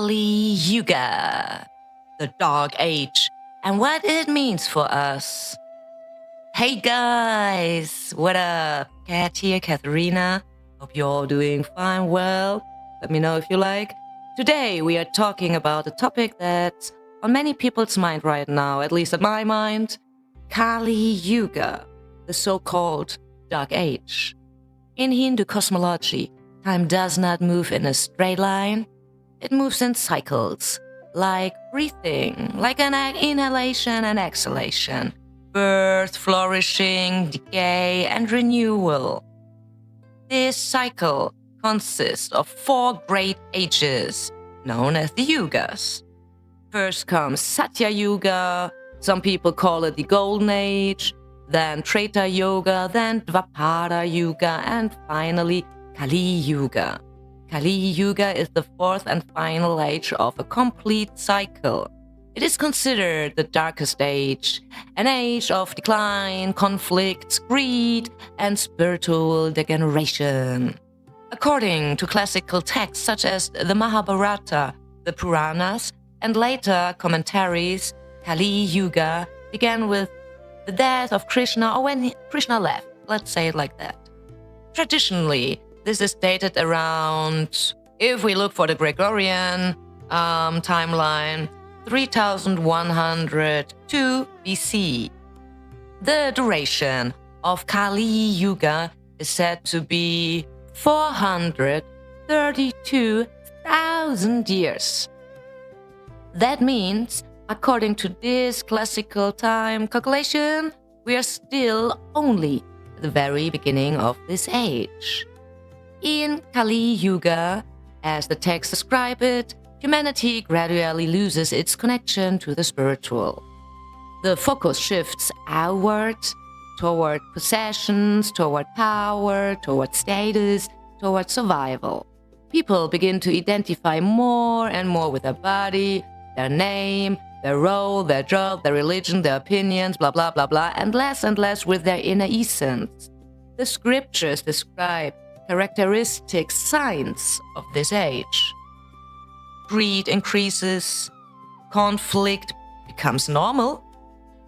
Kali Yuga, the Dark Age, and what it means for us. Hey guys, what up? Kat here, Katharina. Hope you're all doing fine. Well, let me know if you like. Today we are talking about a topic that's on many people's mind right now, at least at my mind. Kali Yuga, the so-called Dark Age. In Hindu cosmology, time does not move in a straight line. It moves in cycles, like breathing, like an inhalation and exhalation, birth, flourishing, decay, and renewal. This cycle consists of 4 great ages, known as the Yugas. First comes Satya Yuga, some people call it the Golden Age, then Treta Yuga, then Dwapara Yuga, and finally Kali Yuga. Kali Yuga is the 4th and final age of a complete cycle. It is considered the darkest age, an age of decline, conflicts, greed, and spiritual degeneration. According to classical texts such as the Mahabharata, the Puranas, and later commentaries, Kali Yuga began with the death of Krishna, or when Krishna left, let's say it like that. Traditionally, this is dated around, if we look for the Gregorian timeline, 3102 BC. The duration of Kali Yuga is said to be 432,000 years. That means, according to this classical time calculation, we are still only at the very beginning of this age. In Kali Yuga, as the texts describe it, humanity gradually loses its connection to the spiritual. The focus shifts outward, toward possessions, toward power, toward status, toward survival. People begin to identify more and more with their body, their name, their role, their job, their religion, their opinions, blah blah blah blah, and less with their inner essence. The scriptures describe characteristic signs of this age. Greed increases, conflict becomes normal,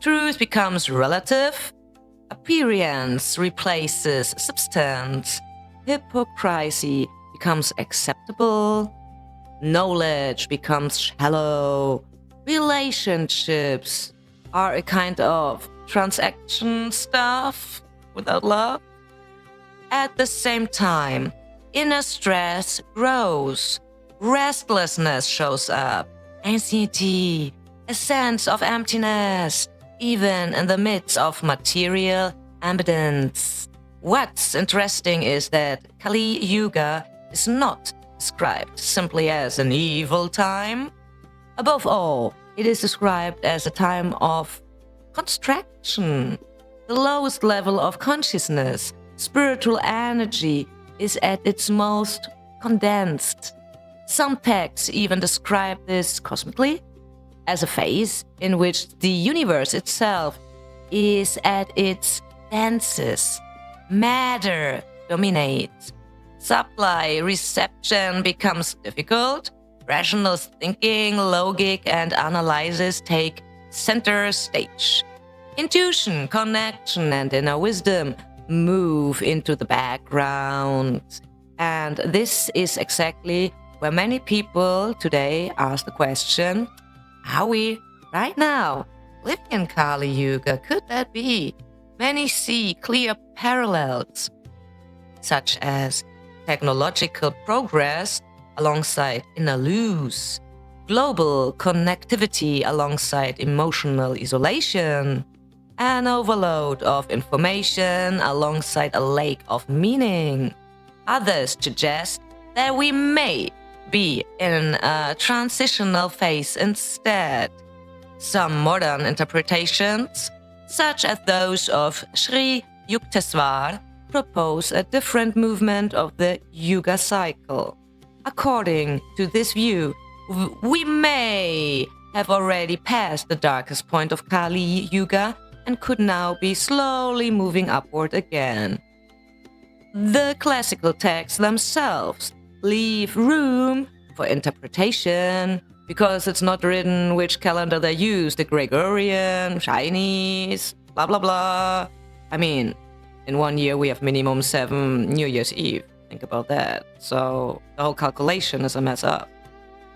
truth becomes relative, appearance replaces substance, hypocrisy becomes acceptable, knowledge becomes shallow, relationships are a kind of transaction stuff without love. At the same time, inner stress grows, restlessness shows up, anxiety, a sense of emptiness, even in the midst of material abundance. What's interesting is that Kali Yuga is not described simply as an evil time. Above all, it is described as a time of contraction. The lowest level of consciousness, spiritual energy, is at its most condensed. Some texts even describe this cosmically as a phase in which the universe itself is at its densest. Matter dominates. Supply reception becomes difficult. Rational thinking, logic, and analysis take center stage. Intuition, connection, and inner wisdom move into the background. And this is exactly where many people today ask the question, are we right now living in Kali Yuga? Could that be? Many see clear parallels, such as technological progress alongside inner loss, global connectivity alongside emotional isolation, an overload of information alongside a lack of meaning. Others suggest that we may be in a transitional phase instead. Some modern interpretations, such as those of Sri Yukteswar, propose a different movement of the Yuga cycle. According to this view, we may have already passed the darkest point of Kali Yuga and could now be slowly moving upward again. The classical texts themselves leave room for interpretation, because it's not written which calendar they use, the Gregorian, Chinese, blah blah blah. I mean, in 1 year we have minimum 7 New Year's Eve. Think about that. So the whole calculation is a mess up.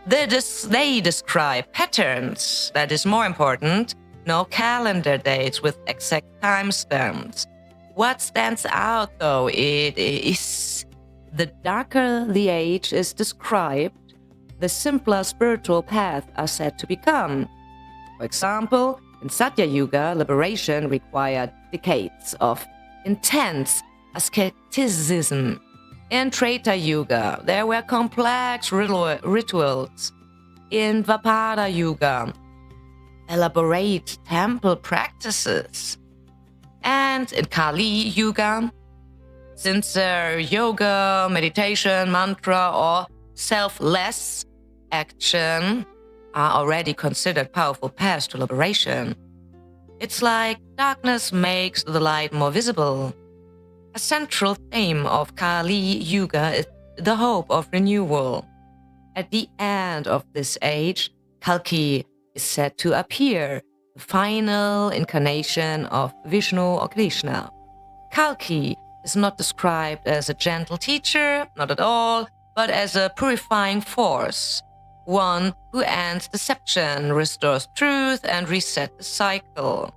They describe patterns. That is more important. No calendar dates with exact timestamps. What stands out, though, it is the darker the age is described, the simpler spiritual paths are said to become. For example, in Satya Yuga, liberation required decades of intense asceticism. In Treta Yuga, there were complex rituals. In Dwapara Yuga, elaborate temple practices. And in Kali Yuga, sincere yoga, meditation, mantra, or selfless action are already considered powerful paths to liberation. It's like darkness makes the light more visible. A central theme of Kali Yuga is the hope of renewal. At the end of this age, Kalki is said to appear, the final incarnation of Vishnu or Krishna. Kalki is not described as a gentle teacher, not at all, but as a purifying force, one who ends deception, restores truth, and resets the cycle.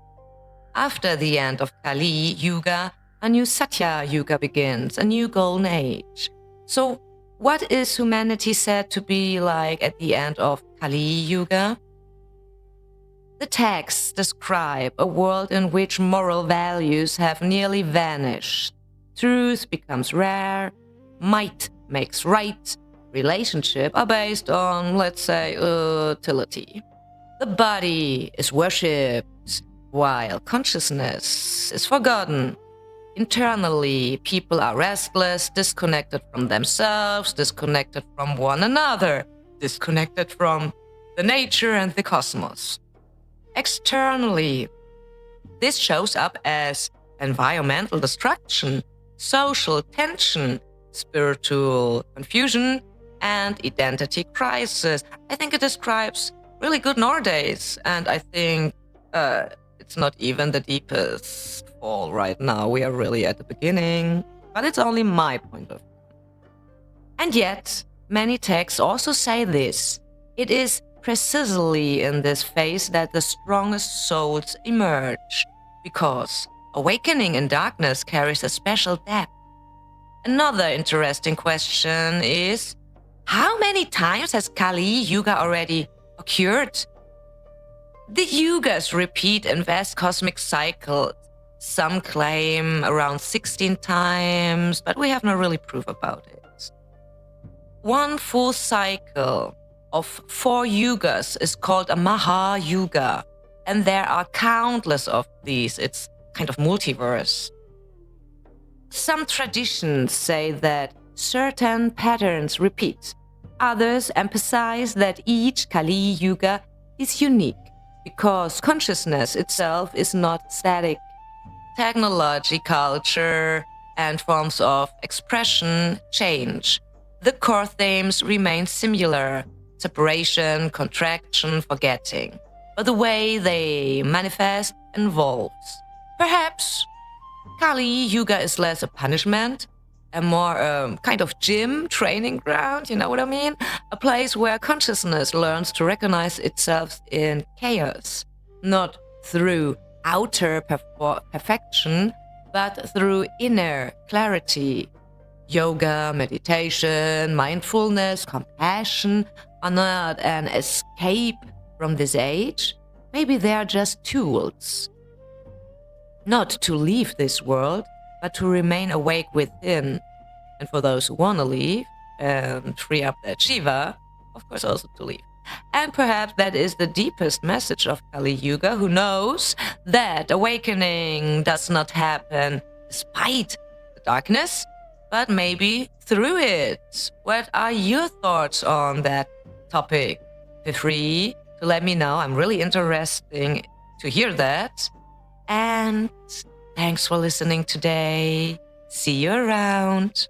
After the end of Kali Yuga, a new Satya Yuga begins, a new golden age. So, what is humanity said to be like at the end of Kali Yuga? The texts describe a world in which moral values have nearly vanished. Truth becomes rare, might makes right, relationships are based on, let's say, utility. The body is worshipped, while consciousness is forgotten. Internally, people are restless, disconnected from themselves, disconnected from one another, disconnected from the nature and the cosmos. Externally, this shows up as environmental destruction, social tension, spiritual confusion, and identity crisis. I think it describes really good nowadays, and I think it's not even the deepest fall right now. We are really at the beginning, but it's only my point of view. And yet, many texts also say this. It is precisely in this phase that the strongest souls emerge, because awakening in darkness carries a special depth. Another interesting question is, how many times has Kali Yuga already occurred? The yugas repeat in vast cosmic cycles. Some claim around 16 times, but we have no really proof about it. One full cycle of 4 yugas is called a Maha Yuga, and there are countless of these. It's kind of multiverse. Some traditions say that certain patterns repeat. Others emphasize that each Kali Yuga is unique, because consciousness itself is not static. Technology, culture, and forms of expression change. The core themes remain similar: separation, contraction, forgetting. But the way they manifest evolves. Perhaps Kali Yuga is less a punishment, a more kind of gym, training ground, you know what I mean? A place where consciousness learns to recognize itself in chaos, not through outer perfection, but through inner clarity. Yoga, meditation, mindfulness, compassion are not an escape from this age. Maybe they are just tools. Not to leave this world, but to remain awake within. And for those who want to leave and free up their Shiva, of course also to leave. And perhaps that is the deepest message of Kali Yuga. Who knows that awakening does not happen despite the darkness, but maybe through it. What are your thoughts on that topic? Feel free to let me know. I'm really interested to hear that. And thanks for listening today. See you around.